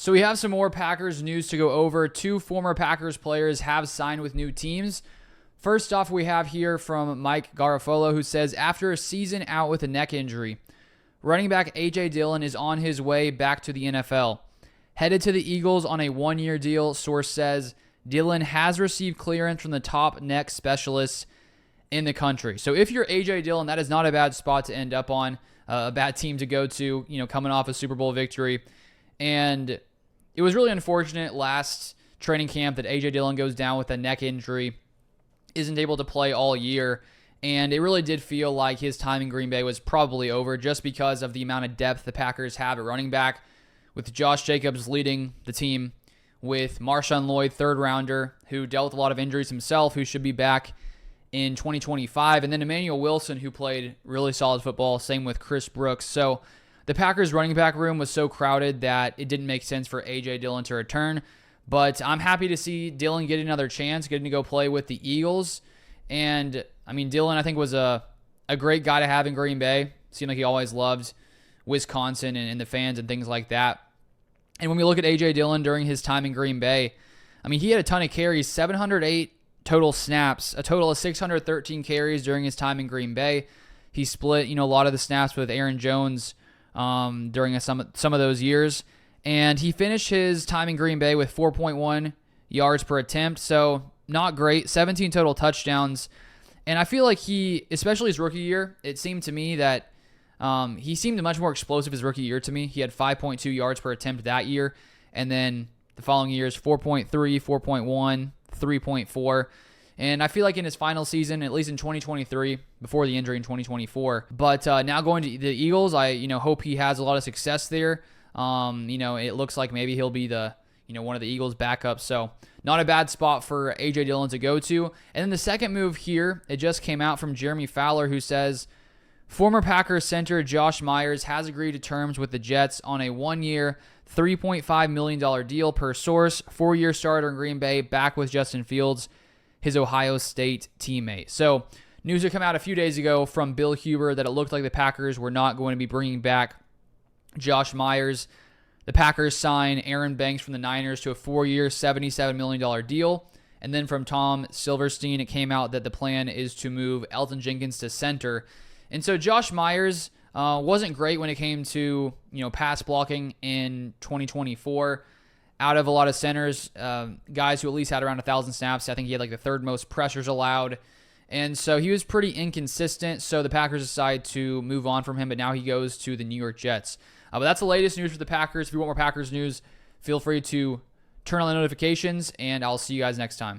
So we have some more Packers news to go over. Two former Packers players have signed with new teams. First off, we have here from Mike Garafolo, who says, after a season out with a neck injury, running back A.J. Dillon is on his way back to the NFL. Headed to the Eagles on a one-year deal, source says Dillon has received clearance from the top neck specialists in the country. So if you're A.J. Dillon, that is not a bad spot to end up on, a bad team to go to, coming off a Super Bowl victory. And it was really unfortunate last training camp that A.J. Dillon goes down with a neck injury, isn't able to play all year, and it really did feel like his time in Green Bay was probably over just because of the amount of depth the Packers have at running back, with Josh Jacobs leading the team, with Marshawn Lloyd, third rounder, who dealt with a lot of injuries himself, who should be back in 2025, and then Emmanuel Wilson, who played really solid football, same with Chris Brooks. So the Packers running back room was so crowded that it didn't make sense for A.J. Dillon to return. But I'm happy to see Dillon get another chance, getting to go play with the Eagles. And, Dillon, I think, was a great guy to have in Green Bay. Seemed like he always loved Wisconsin and the fans and things like that. And when we look at A.J. Dillon during his time in Green Bay, he had a ton of carries, 708 total snaps, a total of 613 carries during his time in Green Bay. He split, a lot of the snaps with Aaron Jones during some of those years. And he finished his time in Green Bay with 4.1 yards per attempt, so not great. 17 total touchdowns. And I feel like he, especially his rookie year, it seemed to me that he seemed much more explosive his rookie year to me. He had 5.2 yards per attempt that year, and then the following years, 4.3, 4.1, 3.4. And I feel like in his final season, at least in 2023, before the injury in 2024. But now going to the Eagles, I hope he has a lot of success there. It looks like maybe he'll be the one of the Eagles' backups. So not a bad spot for A.J. Dillon to go to. And then the second move here, it just came out from Jeremy Fowler, who says former Packers center Josh Myers has agreed to terms with the Jets on a one-year, $3.5 million deal per source. 4-year starter in Green Bay, back with Justin Fields, his Ohio State teammate. So news had come out a few days ago from Bill Huber that it looked like the Packers were not going to be bringing back Josh Myers. The Packers sign Aaron Banks from the Niners to a 4-year, $77 million deal. And then from Tom Silverstein, it came out that the plan is to move Elgton Jenkins to center. And so Josh Myers wasn't great when it came to pass blocking in 2024. Out of a lot of centers, guys who at least had around 1,000 snaps. I think he had like the third most pressures allowed. And so he was pretty inconsistent, so the Packers decide to move on from him, but now he goes to the New York Jets. But that's the latest news for the Packers. If you want more Packers news, feel free to turn on the notifications, and I'll see you guys next time.